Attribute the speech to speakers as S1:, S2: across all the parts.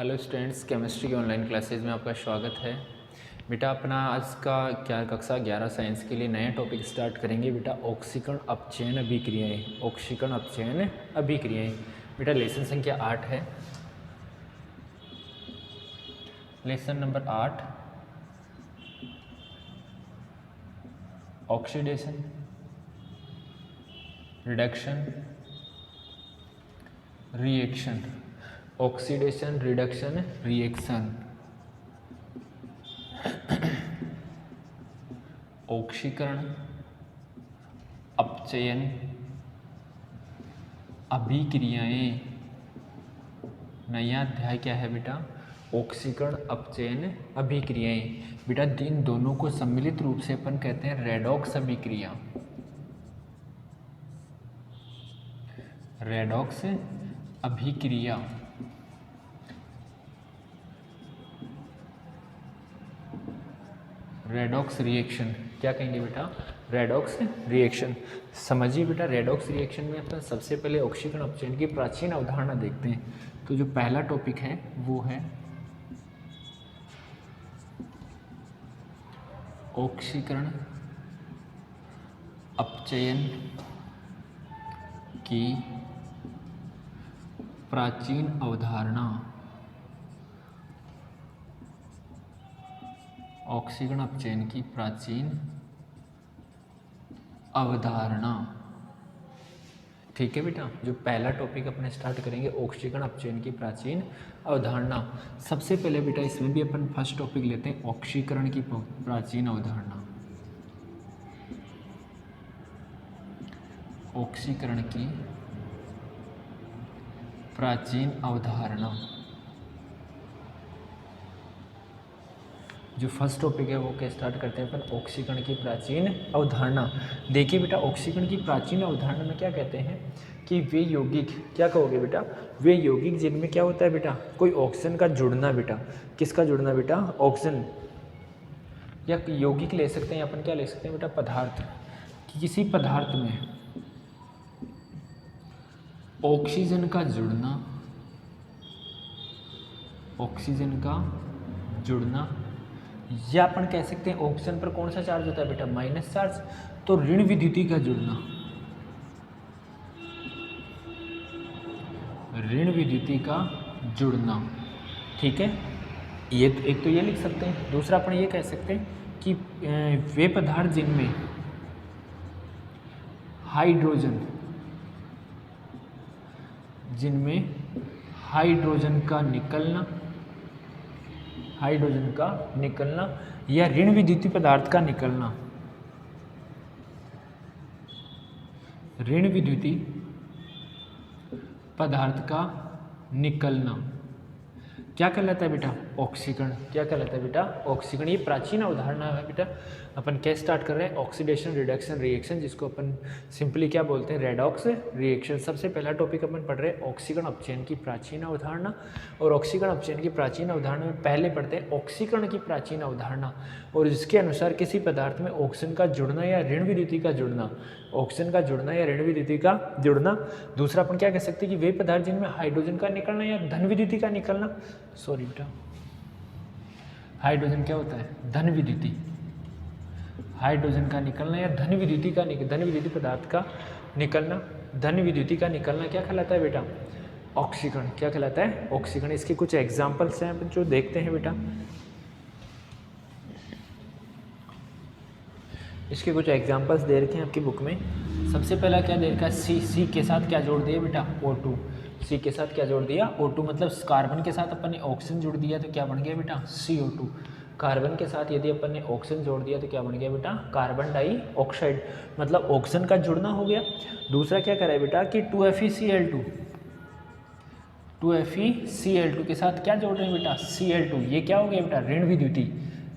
S1: Hello students, chemistry की online classes में आपका स्वागत है। बेटा अपना आज का क्या कक्षा 11 साइंस के लिए नया टॉपिक स्टार्ट करेंगे। बेटा ऑक्सीकरण अपचयन अभिक्रियाएं, ऑक्सीकरण अपचयन अभिक्रियाएं। बेटा लेसन संख्या 8 है, lesson number 8 oxidation reduction reaction. Oxidation reduction reaction. ऑक्सीकरण अपचयन अभिक्रियाएं। नया अध्याय क्या है बेटा? ऑक्सीकरण अपचयन अभिक्रियाएं। बेटा इन दोनों को सम्मिलित रूप से अपन कहते हैं रेडॉक्स अभिक्रिया। रेडॉक्स अभिक्रिया। रेडॉक्स रिएक्शन क्या कहेंगे बेटा? Redox reaction. समझिए बेटा, रेडॉक्स रिएक्शन में अपन सबसे पहले ऑक्सीकरण अपचयन की प्राचीन अवधारणा देखते हैं। तो जो पहला टॉपिक है वो है ऑक्सीकरण अपचयन की प्राचीन अवधारणा। ऑक्सीकरण अपचयन की प्राचीन अवधारणा। ठीक है बेटा, जो पहला टॉपिक अपने स्टार्ट करेंगे ऑक्सीकरण अपचयन की प्राचीन अवधारणा। सबसे पहले बेटा इसमें भी अपन फर्स्ट टॉपिक लेते हैं ऑक्सीकरण की प्राचीन अवधारणा। ऑक्सीकरण की प्राचीन अवधारणा। जो फर्स्ट टॉपिक है वो क्या स्टार्ट करते हैं अपन ऑक्सीकरण की प्राचीन अवधारणा। देखिए बेटा, ऑक्सीकरण की प्राचीन अवधारणा में क्या कहते हैं कि वे यौगिक, क्या कहोगे बेटा? वे यौगिक जिनमें क्या होता है बेटा? कोई ऑक्सीजन का जुड़ना। बेटा किसका जुड़ना बेटा? ऑक्सीजन। या यौगिक ले सकते हैं अपन, क्या ले सकते हैं बेटा? पदार्थ। किसी पदार्थ में ऑक्सीजन का जुड़ना, ऑक्सीजन का जुड़ना, या अपन कह सकते हैं ऑक्सीजन पर कौन सा चार्ज होता है बेटा? Minus charge. तो ऋण विद्युती का जुड़ना, ऋण विद्युती का जुड़ना। ठीक है, ये एक तो ये लिख सकते हैं। दूसरा अपन ये कह सकते हैं कि वे पदार्थ जिनमें हाइड्रोजन, जिनमें हाइड्रोजन का निकलना, हाइड्रोजन का निकलना या ऋण विद्युती पदार्थ का निकलना, ऋण विद्युती पदार्थ का निकलना क्या कहलाता है बेटा? ऑक्सीकरण। क्या कहलाता है बेटा? ऑक्सीकरण। ये प्राचीन अवधारणा है बेटा। अपन क्या स्टार्ट कर रहे हैं? ऑक्सीडेशन रिडक्शन रिएक्शन, जिसको अपन सिंपली क्या बोलते हैं? Redox reaction. सबसे पहला टॉपिक अपन पढ़ रहे हैं ऑक्सीकरण अपचयन की प्राचीन अवधारणा। और ऑक्सीकरण अपचयन की प्राचीन अवधारणा में पहले पढ़ते हैं ऑक्सीकरण की प्राचीन अवधारणा, और इसके अनुसार किसी पदार्थ में ऑक्सीजन का जुड़ना या ऋण विद्युती का जुड़ना, ऑक्सीजन का जुड़ना या ऋण विद्युती का जुड़ना। दूसरा अपन क्या कह सकते हैं कि वे पदार्थ जिनमें हाइड्रोजन का निकलना या धन विद्युती का निकलना, सॉरी बेटा, हाइड्रोजन क्या होता है? धन विद्युती। हाइड्रोजन का निकलना या धन विद्युती का धन विद्युती पदार्थ का निकलना, धन विद्युती का निकलना क्या कहलाता है बेटा? ऑक्सीकरण। क्या कहलाता है? ऑक्सीकरण। इसके कुछ एग्जाम्पल्स हैं जो देखते हैं बेटा। इसके कुछ एग्जाम्पल्स दे रखे हैं आपकी बुक में। सबसे पहला क्या दे रखा है? सी के साथ क्या जोड़ दिया बेटा? O2। सी के साथ क्या जोड़ दिया? O2। मतलब कार्बन के साथ अपन ने ऑक्सीजन जोड़ दिया तो क्या बन गया बेटा? CO2। कार्बन के साथ यदि अपन ने ऑक्सीजन जोड़ दिया तो क्या बन गया बेटा? Carbon dioxide. मतलब ऑक्सीजन का जुड़ना हो गया। दूसरा क्या करा है बेटा कि 2FeCl2, 2FeCl2 के साथ क्या जोड़ रहे हैं बेटा? Cl2। ये क्या हो गया बेटा? ऋण विद्युती।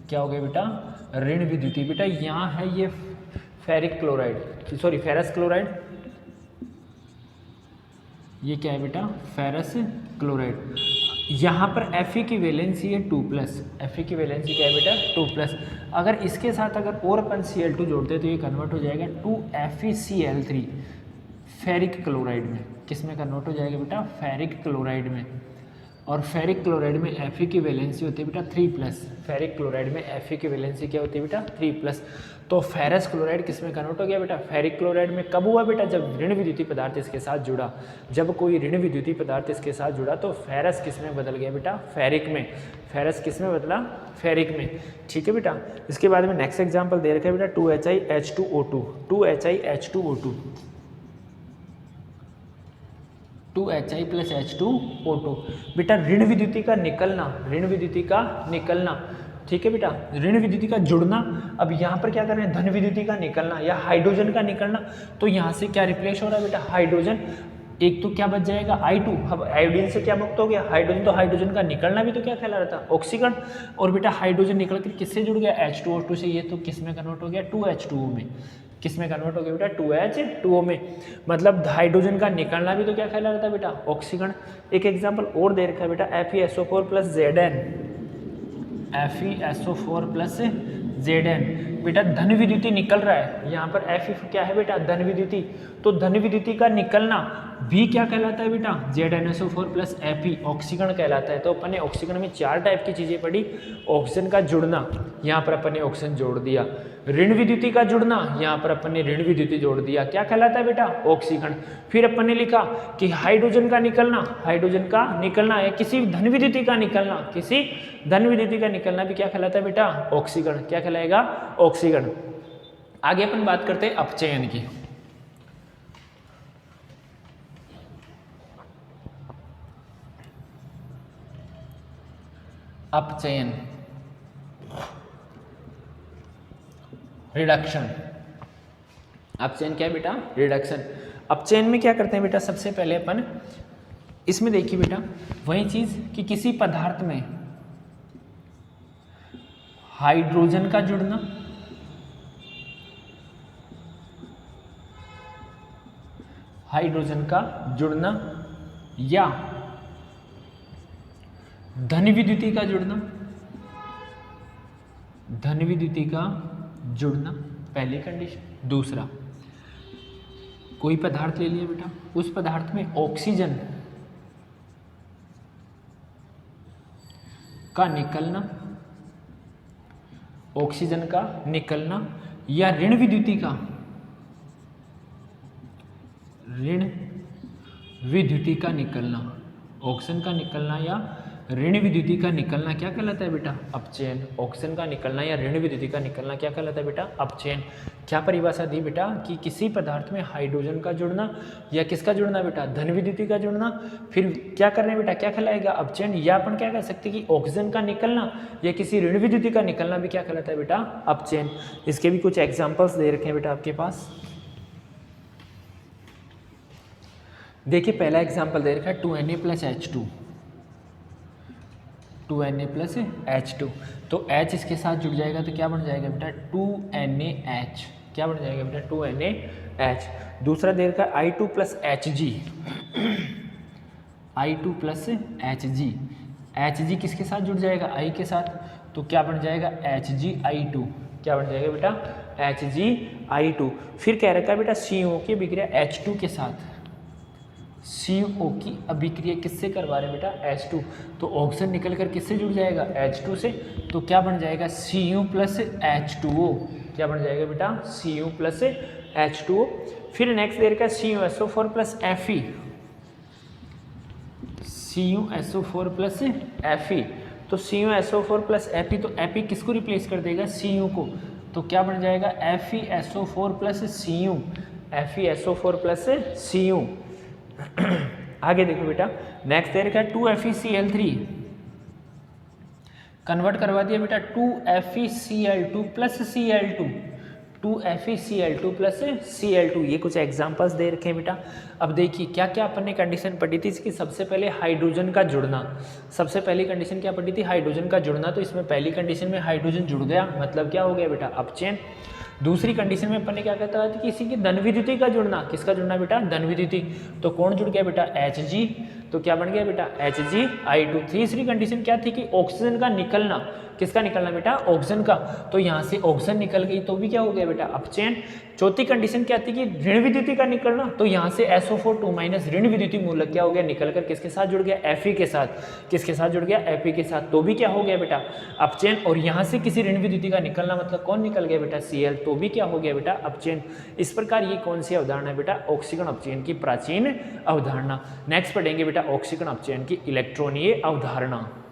S1: क्या हो गया बेटा? ऋण विद्युती। बेटा यहाँ है ये ferric chloride, sorry ferrous chloride. ये क्या है बेटा? Ferrous chloride. यहाँ पर Fe की वैलेंसी है 2+। Fe की वैलेंसी क्या है बेटा? 2+। अगर इसके साथ अगर और अपन Cl2 जोड़ते तो ये कन्वर्ट हो जाएगा 2FeCl3 फेरिक क्लोराइड में। किस में कन्वर्ट हो जाएगा बेटा? फेरिक क्लोराइड में। और फेरिक क्लोराइड में Fe की वैलेंसी होती है बेटा 3+। फेरिक क्लोराइड में Fe की वैलेंसी क्या होती है बेटा 3+। तो फेरस क्लोराइड किस में कन्वर्ट हो गया बेटा फेरिक क्लोराइड में। कब हुआ बेटा जब ऋण विद्युतीय पदार्थ इसके साथ जुड़ा। जब कोई ऋण विद्युतीय पदार्थ इसके साथ जुड़ा तो फेरस किस में बदल गया बेटा फेरिक में। फेरस किस में बदला फेरिक में। ठीक है बेटा। इसके बाद में नेक्स्ट एग्जांपल दे रखा है बेटा 2HiH2O2। 2HiH2O2 2Hi + H2O2 बेटा ऋण विद्युती का निकलना। ऋण विद्युती का निकलना। ठीक है बेटा। ऋण विद्युती का जुड़ना। अब यहाँ पर क्या कर रहे हैं धन विद्युती का निकलना या हाइड्रोजन का निकलना। तो यहाँ से क्या रिप्लेस हो रहा है बेटा हाइड्रोजन। एक तो क्या बच जाएगा I2। अब आयोडीन से क्या मुक्त हो गया हाइड्रोजन। तो हाइड्रोजन का निकलना भी तो क्या कहला रहा था ऑक्सीकरण। और बेटा हाइड्रोजन निकल कर किससे जुड़ गया H2O2 से। ये तो किस में कन्वर्ट हो गया 2H2O में। किस में कन्वर्ट हो गया बेटा 2H2O में। मतलब हाइड्रोजन का निकलना भी तो क्या कहला रहा था बेटा ऑक्सीकरण। एक एग्जांपल और दे रखा है बेटा FeSO4 + Zn। FeSO4 + Zn बेटा धन विद्युती निकल रहा है। यहाँ पर Fe क्या है बेटा धन विद्युती। तो धन विद्युती का निकलना भी क्या कहलाता है बेटा ZnSO4 + Fe ऑक्सीकरण कहलाता है। तो अपन ने ऑक्सीकरण में 4 टाइप की चीजें पढ़ी। ऑक्सीजन का जुड़ना, यहाँ पर अपन ने ऑक्सीजन जोड़ दिया। ऋण विद्युती का जुड़ना, यहाँ पर अपन ने ऋण विद्युती जोड़ दिया, क्या कहलाता है बेटा ऑक्सीकरण। फिर अपन ने लिखा कि हाइड्रोजन का निकलना, हाइड्रोजन का निकलना है किसी धन विद्युती का निकलना, किसी धन विद्युती का निकलना भी क्या कहलाता है बेटा ऑक्सीकरण। क्या कहलाएगा ऑक्सीकरण। आगे अपन बात करते हैं अपचयन की। अपचयन रिडक्शन। अपचयन क्या है बेटा रिडक्शन। अपचयन में क्या करते हैं बेटा सबसे पहले अपन इसमें देखिए बेटा वही चीज कि किसी पदार्थ में हाइड्रोजन का जुड़ना, हाइड्रोजन का जुड़ना या धन विद्युती का जुड़ना, धन विद्युती का जुड़ना पहली कंडीशन। दूसरा कोई पदार्थ ले लिया बेटा, उस पदार्थ में ऑक्सीजन का निकलना, ऑक्सीजन का निकलना या ऋण विद्युती का, ऋण विद्युती का निकलना। ऑक्सीजन का निकलना या ऋण विद्युती का निकलना क्या कहलाता है बेटा अपचयन। ऑक्सीजन का निकलना या ऋण विद्युती का निकलना क्या कहलाता है बेटा अपचयन। क्या परिभाषा दी बेटा कि किसी पदार्थ में हाइड्रोजन का जुड़ना या किसका जुड़ना बेटा धन विद्युती का जुड़ना। फिर क्या कर रहे हैं बेटा क्या कहलाएगा अपचयन। या अपन क्या कह सकते हैं कि ऑक्सीजन का निकलना या किसी ऋण विद्युती का निकलना भी क्या कहलाता है बेटा अपचयन। इसके भी कुछ एग्जाम्पल्स दे रखे हैं बेटा आपके पास। देखिए पहला एग्जाम्पल दे रखा है 2Na + H2। 2Na + H2 तो H इसके साथ जुड़ जाएगा तो क्या बन जाएगा बेटा 2NaH। क्या बन जाएगा बेटा 2NaH। दूसरा दे रखा है I2 + Hg। I2 + Hg। Hg किसके साथ जुड़ जाएगा I के साथ तो क्या बन जाएगा HgI2। क्या बन जाएगा बेटा HgI2। फिर कह रखा है बेटा CO की अभिक्रिया H2 के साथ। CO की अभिक्रिया किससे करवा रहे हैं बेटा H2। तो ऑक्सीजन निकल कर किससे जुड़ जाएगा H2 से। तो क्या बन जाएगा Cu + H2O। क्या बन जाएगा बेटा Cu + H2O। फिर नेक्स्ट दे रखा है CuSO4 + Fe। CuSO4 + Fe तो CuSO4 + Fe तो Fe किसको रिप्लेस कर देगा Cu को। तो क्या बन जाएगा FeSO4 + Cu। FeSO4 + Cu। आगे देखो बेटा नेक्स्ट दे रखा है 2FeCl3। कन्वर्ट करवा दिया बेटा 2FeCl2 + Cl2। 2FeCl2 + Cl2 ये कुछ एग्जांपल्स दे रखे हैं बेटा। अब देखिए क्या क्या अपन ने कंडीशन पढ़ी थी इसकी। सबसे पहले हाइड्रोजन का जुड़ना। सबसे पहली कंडीशन क्या पढ़ी थी हाइड्रोजन का जुड़ना। तो इसमें पहली कंडीशन में हाइड्रोजन जुड़ गया मतलब क्या हो गया बेटा अपचयन। दूसरी कंडीशन में अपन ने क्या कहता है कि किसी की धन विद्युती का जुड़ना। किसका जुड़ना बेटा धन विद्युती। तो कौन जुड़ गया बेटा Hg। तो क्या बन गया बेटा HgI2। तीसरी कंडीशन क्या थी कि ऑक्सीजन का निकलना। किसका निकलना बेटा ऑक्सीजन का। तो यहाँ से ऑक्सीजन निकल गई तो भी क्या हो गया बेटा अपचयन। चौथी कंडीशन क्या आती है कि ऋण विद्युती का निकलना, तो यहाँ से SO4 ऋण विद्युती मूलक क्या हो गया, निकलकर किसके साथ जुड़ गया, Fe के साथ। किसके साथ जुड़ गया, Fe के साथ, तो भी क्या हो गया बेटा, अपचयन। और यहाँ से किसी ऋण विद्युती का निकलना मतलब कौन निकल गया बेटा, Cl, तो भी क्या हो गया बेटा, अपचयन। इस प्रकार ये कौन सी अवधारणा है बेटा, ऑक्सीकरण अपचयन की प्राचीन अवधारणा। नेक्स्ट पढ़ेंगे बेटा ऑक्सीकरण अपचयन की इलेक्ट्रॉनीय अवधारणा।